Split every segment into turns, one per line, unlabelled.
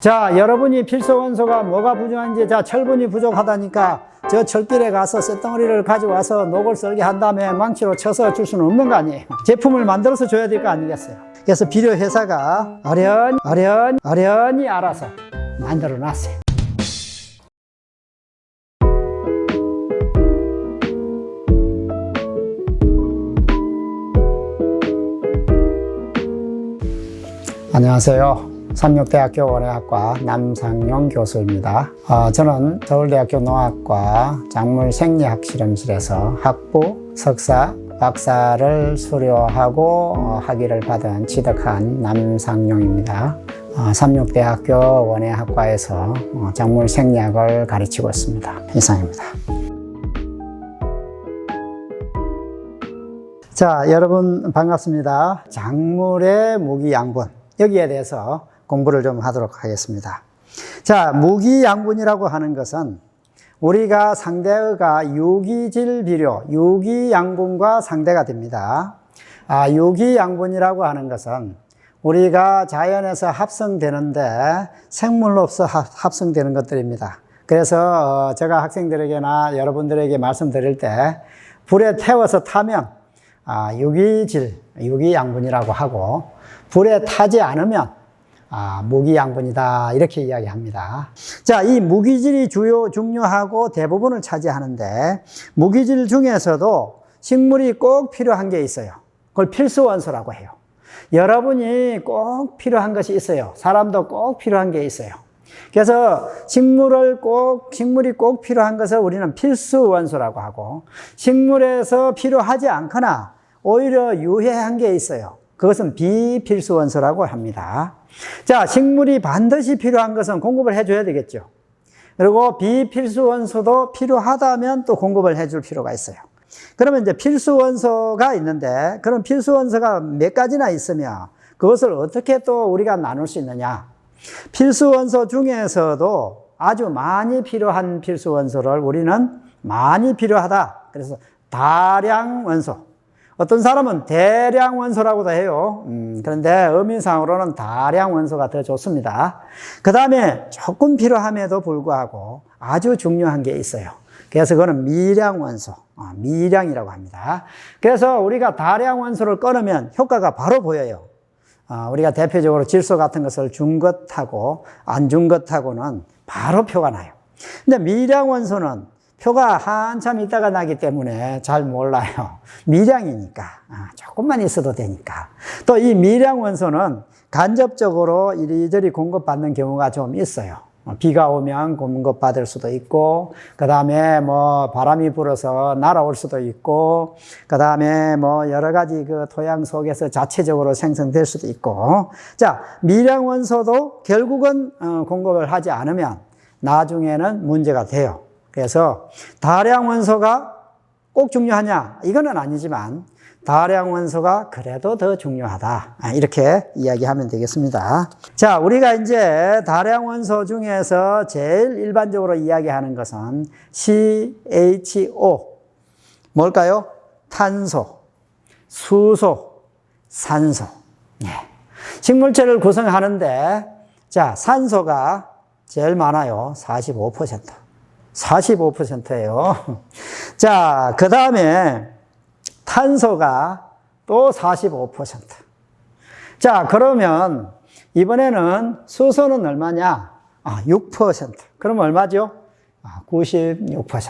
자, 여러분이 필수 원소가 뭐가 부족한지, 자, 철분이 부족하다니까 저 철길에 가서 쇳덩어리를 가져와서 녹을 썰게 한 다음에 망치로 쳐서 줄 수는 없는 거 아니에요. 제품을 만들어서 줘야 될 거 아니겠어요. 그래서 비료 회사가 어련히 알아서 만들어 놨어요. 안녕하세요. 삼육대학교 원예학과 남상용 교수입니다. 저는 서울대학교 농학과 작물생리학 실험실에서 학부, 석사, 박사를 수료하고 학위를 받은 취득한 남상용입니다. 삼육대학교 원예학과에서 작물생리학을 가르치고 있습니다. 이상입니다. 자, 여러분 반갑습니다. 작물의 무기양분, 여기에 대해서 공부를 좀 하도록 하겠습니다. 자, 무기양분이라고 하는 것은 우리가 상대가 유기질 비료, 유기양분과 상대가 됩니다. 유기양분이라고 하는 것은 우리가 자연에서 합성되는데 생물로서 합성되는 것들입니다. 그래서 제가 학생들에게나 여러분들에게 말씀드릴 때 불에 태워서 타면 유기양분이라고 하고, 불에 타지 않으면 무기양분이다, 이렇게 이야기합니다. 자, 이 무기질이 중요하고 대부분을 차지하는데, 무기질 중에서도 식물이 꼭 필요한 게 있어요. 그걸 필수원소라고 해요. 여러분이 꼭 필요한 것이 있어요. 사람도 꼭 필요한 게 있어요. 그래서 식물이 꼭 필요한 것을 우리는 필수원소라고 하고, 식물에서 필요하지 않거나 오히려 유해한 게 있어요. 그것은 비필수원소라고 합니다. 자, 식물이 반드시 필요한 것은 공급을 해줘야 되겠죠. 그리고 비필수원소도 필요하다면 또 공급을 해줄 필요가 있어요. 그러면 이제 필수원소가 있는데, 그런 필수원소가 몇 가지나 있으며 그것을 어떻게 또 우리가 나눌 수 있느냐. 필수원소 중에서도 아주 많이 필요한 필수원소를 우리는 많이 필요하다, 그래서 다량원소, 어떤 사람은 대량원소라고도 해요. 그런데 의미상으로는 다량원소가 더 좋습니다. 그 다음에 조금 필요함에도 불구하고 아주 중요한 게 있어요. 그래서 그거는 미량원소, 미량이라고 합니다. 그래서 우리가 다량원소를 끊으면 효과가 바로 보여요. 우리가 대표적으로 질소 같은 것을 준 것하고 안 준 것하고는 바로 표가 나요. 근데 미량원소는 표가 한참 있다가 나기 때문에 잘 몰라요. 미량이니까. 조금만 있어도 되니까. 또 이 미량원소는 간접적으로 이리저리 공급받는 경우가 좀 있어요. 비가 오면 공급받을 수도 있고, 그 다음에 바람이 불어서 날아올 수도 있고, 그 다음에 여러 가지 그 토양 속에서 자체적으로 생성될 수도 있고. 자, 미량원소도 결국은 공급을 하지 않으면 나중에는 문제가 돼요. 그래서 다량원소가 꼭 중요하냐? 이거는 아니지만 다량원소가 그래도 더 중요하다, 이렇게 이야기하면 되겠습니다. 자, 우리가 이제 다량원소 중에서 제일 일반적으로 이야기하는 것은 CHO, 뭘까요? 탄소, 수소, 산소. 식물체를 구성하는데, 자, 산소가 제일 많아요. 45%예요. 자, 그 다음에 탄소가 또 45%. 자, 그러면 이번에는 수소는 얼마냐? 6%. 그럼 얼마죠? 96%.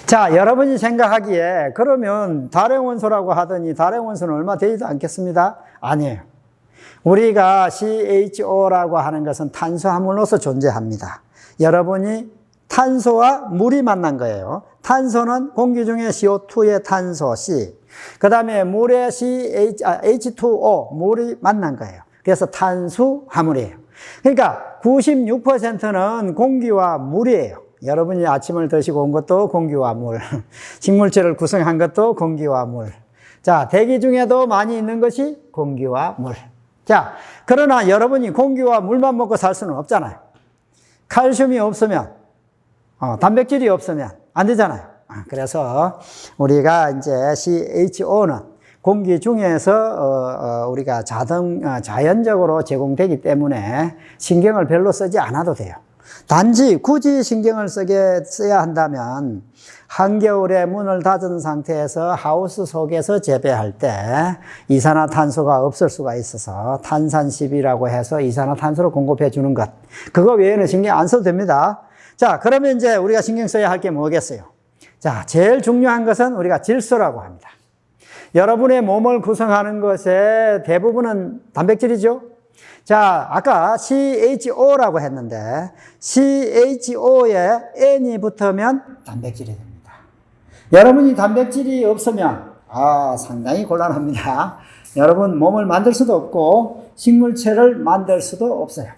자, 여러분이 생각하기에 그러면 다량원소라고 하더니 다량원소는 얼마 되지도 않겠습니다? 아니에요. 우리가 CHO라고 하는 것은 탄수화물로서 존재합니다. 여러분이 탄소와 물이 만난 거예요. 탄소는 공기 중에 CO2의 탄소 C, 그 다음에 물에 H2O, 물이 만난 거예요. 그래서 탄수화물이에요. 그러니까 96%는 공기와 물이에요. 여러분이 아침을 드시고 온 것도 공기와 물, 식물체를 구성한 것도 공기와 물. 자, 대기 중에도 많이 있는 것이 공기와 물. 자, 그러나 여러분이 공기와 물만 먹고 살 수는 없잖아요. 칼슘이 없으면, 단백질이 없으면 안 되잖아요. 그래서 우리가 이제 CHO는 공기 중에서 우리가 자연적으로 제공되기 때문에 신경을 별로 쓰지 않아도 돼요. 단지 굳이 신경을 써야 한다면 한겨울에 문을 닫은 상태에서 하우스 속에서 재배할 때 이산화탄소가 없을 수가 있어서 탄산십이라고 해서 이산화탄소를 공급해 주는 것. 그거 외에는 신경 안 써도 됩니다. 자, 그러면 이제 우리가 신경 써야 할 게 뭐겠어요? 자, 제일 중요한 것은 우리가 질소라고 합니다. 여러분의 몸을 구성하는 것의 대부분은 단백질이죠? 자, 아까 CHO라고 했는데 CHO에 N이 붙으면 단백질이 됩니다. 여러분이 단백질이 없으면 상당히 곤란합니다. 여러분 몸을 만들 수도 없고 식물체를 만들 수도 없어요.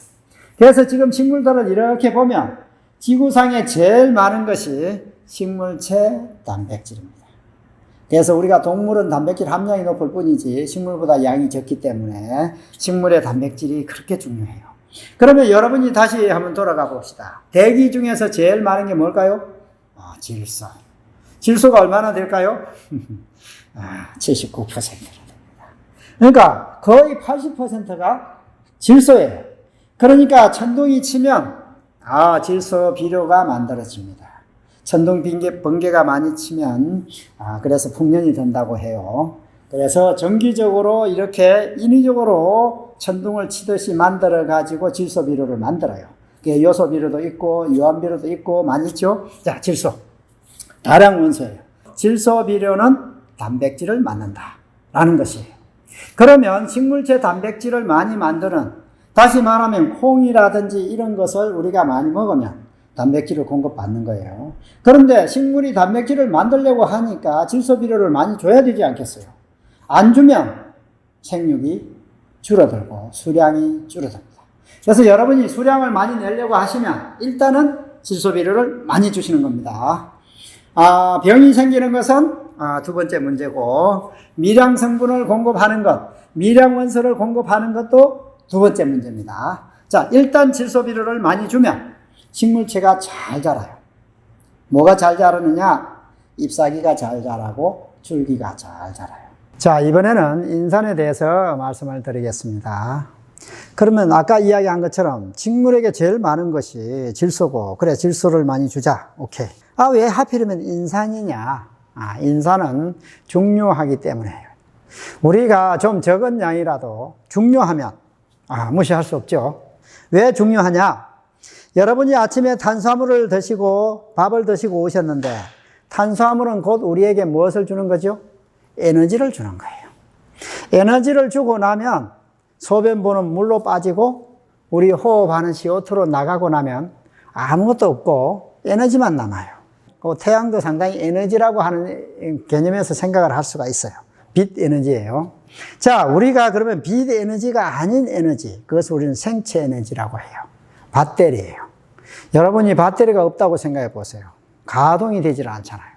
그래서 지금 식물들을 이렇게 보면 지구상에 제일 많은 것이 식물체 단백질입니다. 그래서 우리가 동물은 단백질 함량이 높을 뿐이지 식물보다 양이 적기 때문에 식물의 단백질이 그렇게 중요해요. 그러면 여러분이 다시 한번 돌아가 봅시다. 대기 중에서 제일 많은 게 뭘까요? 질소. 질소가 얼마나 될까요? 79%가 됩니다. 그러니까 거의 80%가 질소예요. 그러니까 천둥이 치면 질소 비료가 만들어집니다. 천둥 번개가 많이 치면 그래서 풍년이 된다고 해요. 그래서 정기적으로 이렇게 인위적으로 천둥을 치듯이 만들어 가지고 질소 비료를 만들어요. 요소 비료도 있고 유황 비료도 있고 많이 있죠. 자, 질소 다량 원소예요. 질소 비료는 단백질을 만든다라는 것이에요. 그러면 식물체 단백질을 많이 만드는, 다시 말하면 콩이라든지 이런 것을 우리가 많이 먹으면 단백질을 공급받는 거예요. 그런데 식물이 단백질을 만들려고 하니까 질소 비료를 많이 줘야 되지 않겠어요? 안 주면 생육이 줄어들고 수량이 줄어듭니다. 그래서 여러분이 수량을 많이 내려고 하시면 일단은 질소 비료를 많이 주시는 겁니다. 병이 생기는 것은 두 번째 문제고, 미량 성분을 공급하는 것, 미량 원소를 공급하는 것도 두 번째 문제입니다. 자, 일단 질소 비료를 많이 주면 식물체가 잘 자라요. 뭐가 잘 자라느냐? 잎사귀가 잘 자라고 줄기가 잘 자라요. 자, 이번에는 인산에 대해서 말씀을 드리겠습니다. 그러면 아까 이야기한 것처럼 식물에게 제일 많은 것이 질소고, 그래 질소를 많이 주자. 오케이. 왜 하필이면 인산이냐? 인산은 중요하기 때문에요. 우리가 좀 적은 양이라도 중요하면 무시할 수 없죠. 왜 중요하냐? 여러분이 아침에 탄수화물을 드시고 밥을 드시고 오셨는데 탄수화물은 곧 우리에게 무엇을 주는 거죠? 에너지를 주는 거예요. 에너지를 주고 나면 소변부는 물로 빠지고 우리 호흡하는 CO2로 나가고 나면 아무것도 없고 에너지만 남아요. 태양도 상당히 에너지라고 하는 개념에서 생각을 할 수가 있어요. 빛 에너지예요. 자, 우리가 그러면 빛 에너지가 아닌 에너지, 그것을 우리는 생체 에너지라고 해요. 배터리예요. 여러분이 배터리가 없다고 생각해 보세요. 가동이 되질 않잖아요.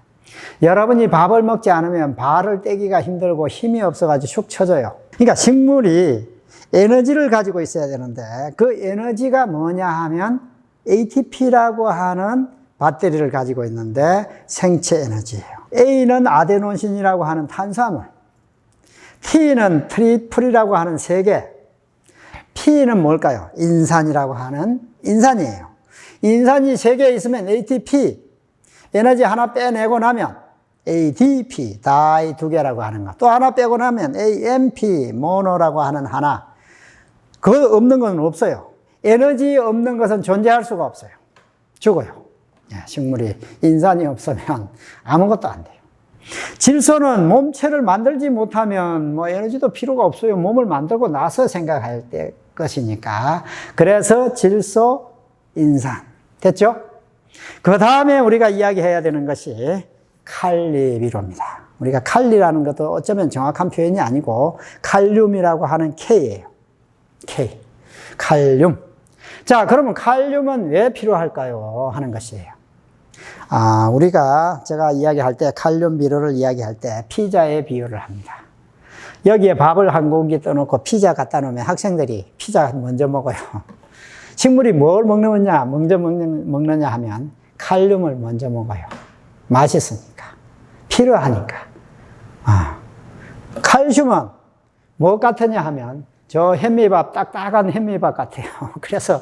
여러분이 밥을 먹지 않으면 발을 떼기가 힘들고 힘이 없어가지고 슉 쳐져요. 그러니까 식물이 에너지를 가지고 있어야 되는데 그 에너지가 뭐냐 하면 ATP라고 하는 배터리를 가지고 있는데 생체 에너지예요. A는 아데노신이라고 하는 탄수화물, T는 트리플이라고 하는 세개, P는 뭘까요? 인산이라고 하는 인산이에요. 인산이 3개 있으면 ATP, 에너지 하나 빼내고 나면 ADP, 다이 2개라고 하는 거. 또 하나 빼고 나면 AMP, 모노라고 하는 하나. 그거 없는 건 없어요. 에너지 없는 것은 존재할 수가 없어요. 죽어요. 식물이 인산이 없으면 아무것도 안 돼요. 질소는 몸체를 만들지 못하면 에너지도 필요가 없어요. 몸을 만들고 나서 생각할 때 것이니까. 그래서 질소, 인산. 됐죠? 그 다음에 우리가 이야기해야 되는 것이 칼리비료입니다. 우리가 칼리라는 것도 어쩌면 정확한 표현이 아니고 칼륨이라고 하는 K예요. K. 칼륨. 자, 그러면 칼륨은 왜 필요할까요? 하는 것이에요. 제가 이야기할 때 칼륨 비료를 이야기할 때 피자의 비유를 합니다. 여기에 밥을 한 공기 떠놓고 피자 갖다 놓으면 학생들이 피자 먼저 먹어요. 식물이 뭘 먼저 먹느냐 하면 칼륨을 먼저 먹어요. 맛있으니까. 필요하니까. 칼슘은 뭐 같으냐 하면 저 현미밥, 딱딱한 현미밥 같아요. 그래서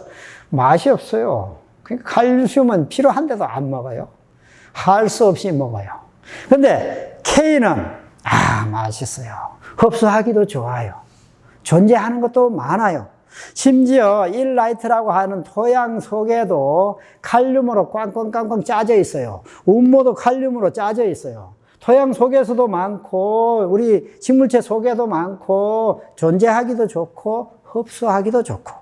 맛이 없어요. 그러니까 칼슘은 필요한데도 안 먹어요. 할 수 없이 먹어요. 근데 K는 맛있어요. 흡수하기도 좋아요. 존재하는 것도 많아요. 심지어 일라이트라고 하는 토양 속에도 칼륨으로 꽝꽝꽝꽝 짜져 있어요. 운모도 칼륨으로 짜져 있어요. 토양 속에서도 많고 우리 식물체 속에도 많고 존재하기도 좋고 흡수하기도 좋고,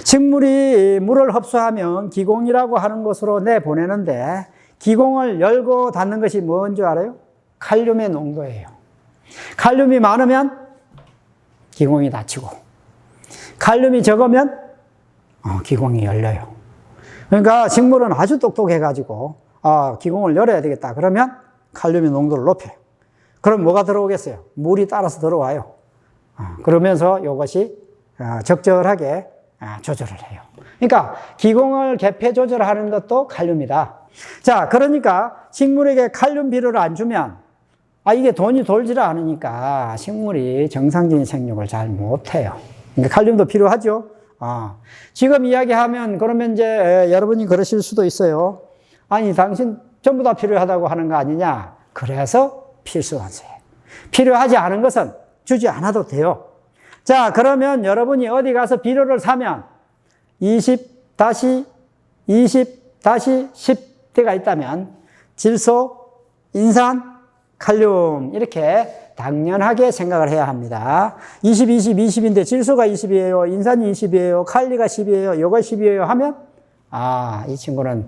식물이 물을 흡수하면 기공이라고 하는 곳으로 내보내는데, 기공을 열고 닫는 것이 뭔지 알아요? 칼륨의 농도예요. 칼륨이 많으면 기공이 닫히고, 칼륨이 적으면 기공이 열려요. 그러니까 식물은 아주 똑똑해가지고 기공을 열어야 되겠다 그러면 칼륨의 농도를 높여요. 그럼 뭐가 들어오겠어요? 물이 따라서 들어와요. 그러면서 이것이 적절하게 조절을 해요. 그러니까 기공을 개폐 조절하는 것도 칼륨이다. 자, 그러니까 식물에게 칼륨 비료를 안 주면 이게 돈이 돌지를 않으니까 식물이 정상적인 생육을 잘 못해요. 그러니까 칼륨도 필요하죠. 지금 이야기하면 그러면 이제 여러분이 그러실 수도 있어요. 아니, 당신 전부 다 필요하다고 하는 거 아니냐? 그래서 필수원소예요. 필요하지 않은 것은 주지 않아도 돼요. 자, 그러면 여러분이 어디 가서 비료를 사면 20-10대가 있다면 질소, 인산, 칼륨 이렇게 당연하게 생각을 해야 합니다. 20인데 질소가 20이에요. 인산이 20이에요. 칼리가 10이에요. 요가 10이에요 하면 이 친구는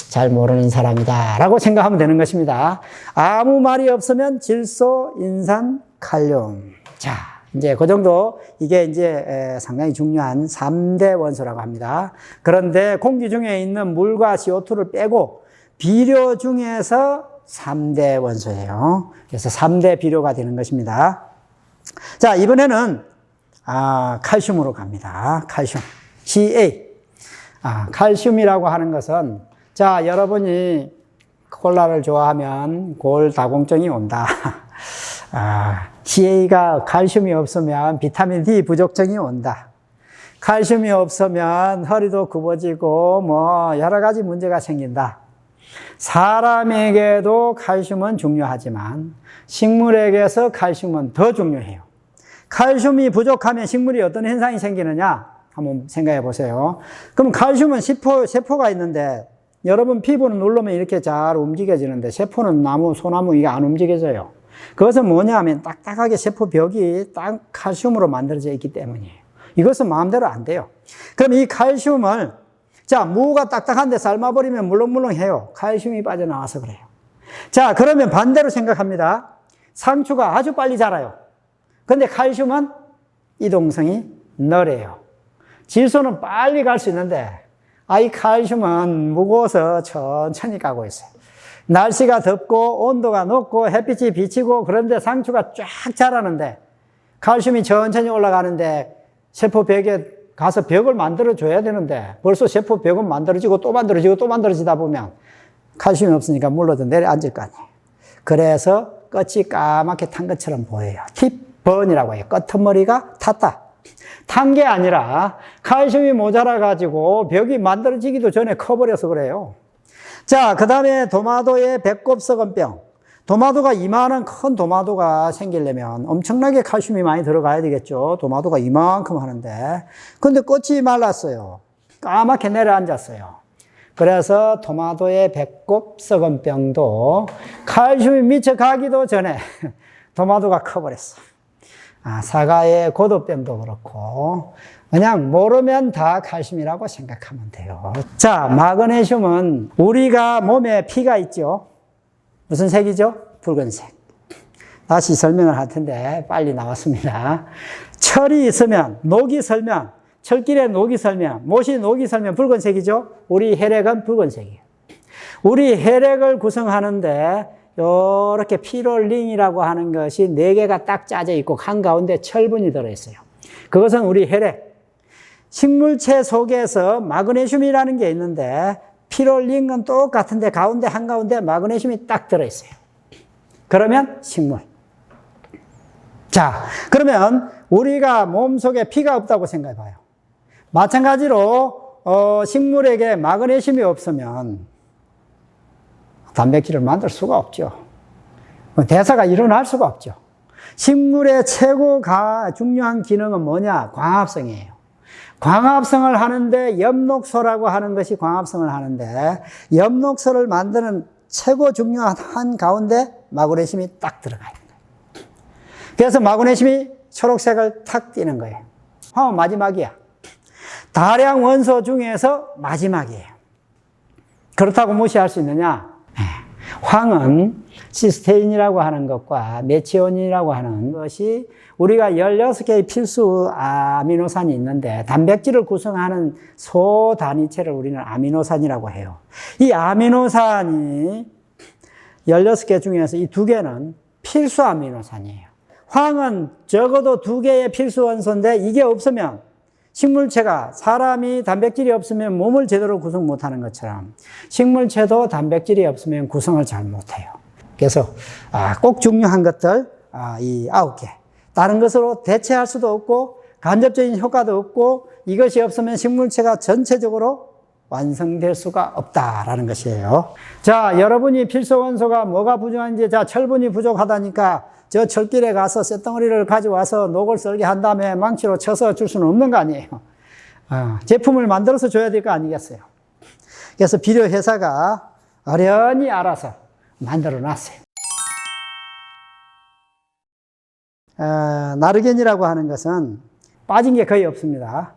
잘 모르는 사람이다 라고 생각하면 되는 것입니다. 아무 말이 없으면 질소, 인산, 칼륨. 자, 이제 그 정도, 이게 이제 상당히 중요한 3대 원소라고 합니다. 그런데 공기 중에 있는 물과 CO2를 빼고 비료 중에서 3대 원소예요. 그래서 3대 비료가 되는 것입니다. 자, 이번에는 칼슘으로 갑니다. 칼슘. Ca. 칼슘이라고 하는 것은, 자, 여러분이 콜라를 좋아하면 골다공증이 온다. CA가 칼슘이 없으면 비타민 D 부족증이 온다. 칼슘이 없으면 허리도 굽어지고 뭐 여러 가지 문제가 생긴다. 사람에게도 칼슘은 중요하지만 식물에게서 칼슘은 더 중요해요. 칼슘이 부족하면 식물이 어떤 현상이 생기느냐? 한번 생각해 보세요. 그럼 칼슘은 세포가 있는데 여러분 피부는 누르면 이렇게 잘 움직여지는데 세포는 나무, 소나무 이게 안 움직여져요. 그것은 뭐냐 하면 딱딱하게 세포벽이 딱 칼슘으로 만들어져 있기 때문이에요. 이것은 마음대로 안 돼요. 그럼 이 칼슘을, 자, 무가 딱딱한데 삶아버리면 물렁물렁해요. 칼슘이 빠져나와서 그래요. 자, 그러면 반대로 생각합니다. 상추가 아주 빨리 자라요. 근데 칼슘은 이동성이 느려요. 질소는 빨리 갈 수 있는데 이 칼슘은 무거워서 천천히 가고 있어요. 날씨가 덥고 온도가 높고 햇빛이 비치고 그런데 상추가 쫙 자라는데 칼슘이 천천히 올라가는데 세포벽에 가서 벽을 만들어줘야 되는데 벌써 세포벽은 만들어지고 또 만들어지고 또 만들어지다 보면 칼슘이 없으니까 물러도 내려앉을 거 아니에요. 그래서 끝이 까맣게 탄 것처럼 보여요. 팁번이라고 해요. 끄트머리가 탔다. 탄 게 아니라 칼슘이 모자라가지고 벽이 만들어지기도 전에 커버려서 그래요. 자, 그 다음에 도마도의 배꼽 썩은병. 도마도가 이만한 큰 도마도가 생기려면 엄청나게 칼슘이 많이 들어가야 되겠죠. 도마도가 이만큼 하는데. 근데 꽃이 말랐어요. 까맣게 내려앉았어요. 그래서 도마도의 배꼽 썩은병도 칼슘이 미쳐 가기도 전에 도마도가 커버렸어. 사과의 고도병도 그렇고 그냥 모르면 다 칼슘이라고 생각하면 돼요. 자, 마그네슘은 우리가 몸에 피가 있죠. 무슨 색이죠? 붉은색. 다시 설명을 할 텐데 빨리 나왔습니다. 철이 있으면, 녹이 설면, 철길에 녹이 설면, 못이 녹이 설면 붉은색이죠. 우리 혈액은 붉은색이에요. 우리 혈액을 구성하는데 이렇게 피롤링이라고 하는 것이 4개가 딱 짜져 있고 한가운데 철분이 들어있어요. 그것은 우리 혈액. 식물체 속에서 마그네슘이라는 게 있는데 피롤링은 똑같은데 가운데 한가운데 마그네슘이 딱 들어있어요. 그러면 식물. 자, 그러면 우리가 몸속에 피가 없다고 생각해 봐요. 마찬가지로 식물에게 마그네슘이 없으면 단백질을 만들 수가 없죠. 대사가 일어날 수가 없죠. 식물의 최고 중요한 기능은 뭐냐? 광합성이에요. 광합성을 하는데 엽록소라고 하는 것이 광합성을 하는데 엽록소를 만드는 최고 중요한 한 가운데 마그네슘이 딱 들어가 있는 거예요. 그래서 마그네슘이 초록색을 탁 띄는 거예요. 황은 마지막이야. 다량 원소 중에서 마지막이에요. 그렇다고 무시할 수 있느냐? 황은 시스테인이라고 하는 것과 메치온이라고 하는 것이 우리가 16개의 필수 아미노산이 있는데 단백질을 구성하는 소단위체를 우리는 아미노산이라고 해요. 이 아미노산이 16개 중에서 이 2개는 필수 아미노산이에요. 황은 적어도 2개의 필수 원소인데 이게 없으면 식물체가 사람이 단백질이 없으면 몸을 제대로 구성 못하는 것처럼 식물체도 단백질이 없으면 구성을 잘 못해요. 그래서 꼭 중요한 것들 이 9개. 다른 것으로 대체할 수도 없고 간접적인 효과도 없고 이것이 없으면 식물체가 전체적으로 완성될 수가 없다라는 것이에요. 자, 여러분이 필수 원소가 뭐가 부족한지, 자, 철분이 부족하다니까 저 철길에 가서 쇳덩어리를 가져와서 녹을 썰게 한 다음에 망치로 쳐서 줄 수는 없는 거 아니에요. 제품을 만들어서 줘야 될 거 아니겠어요. 그래서 비료 회사가 어련히 알아서 만들어 놨어요. 나르겐이라고 하는 것은 빠진 게 거의 없습니다.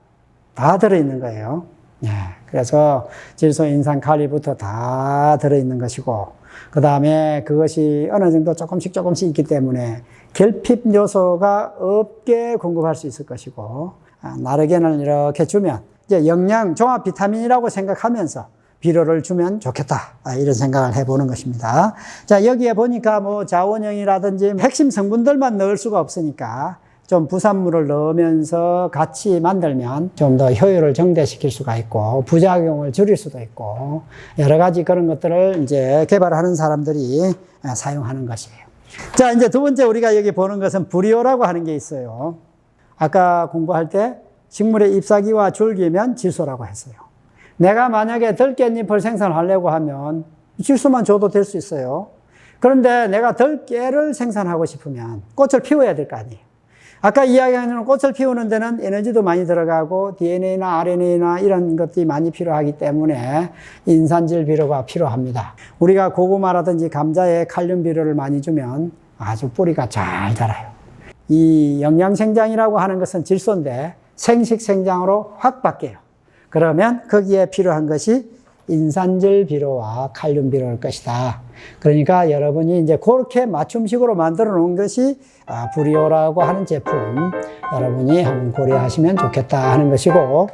다 들어있는 거예요. 그래서 질소, 인산, 칼리부터 다 들어있는 것이고 그 다음에 그것이 어느 정도 조금씩 있기 때문에 결핍 요소가 없게 공급할 수 있을 것이고 나르겐을 이렇게 주면 이제 영양 종합 비타민이라고 생각하면서 비료를 주면 좋겠다 이런 생각을 해보는 것입니다. 자, 여기에 보니까 뭐 자원형이라든지 핵심 성분들만 넣을 수가 없으니까 좀 부산물을 넣으면서 같이 만들면 좀 더 효율을 증대시킬 수가 있고 부작용을 줄일 수도 있고 여러 가지 그런 것들을 이제 개발하는 사람들이 사용하는 것이에요. 자, 이제 두 번째 우리가 여기 보는 것은 부리오라고 하는 게 있어요. 아까 공부할 때 식물의 잎사귀와 줄기면 질소라고 했어요. 내가 만약에 들깻잎을 생산하려고 하면 질소만 줘도 될 수 있어요. 그런데 내가 들깨를 생산하고 싶으면 꽃을 피워야 될 거 아니에요. 아까 이야기한 꽃을 피우는 데는 에너지도 많이 들어가고 DNA나 RNA나 이런 것들이 많이 필요하기 때문에 인산질 비료가 필요합니다. 우리가 고구마라든지 감자에 칼륨 비료를 많이 주면 아주 뿌리가 잘 자라요. 이 영양생장이라고 하는 것은 질소인데 생식생장으로 확 바뀌어요. 그러면 거기에 필요한 것이 인산질 비료와 칼륨 비료일 것이다. 그러니까 여러분이 이제 그렇게 맞춤식으로 만들어 놓은 것이 부리오라고 하는 제품 여러분이 한번 고려하시면 좋겠다 하는 것이고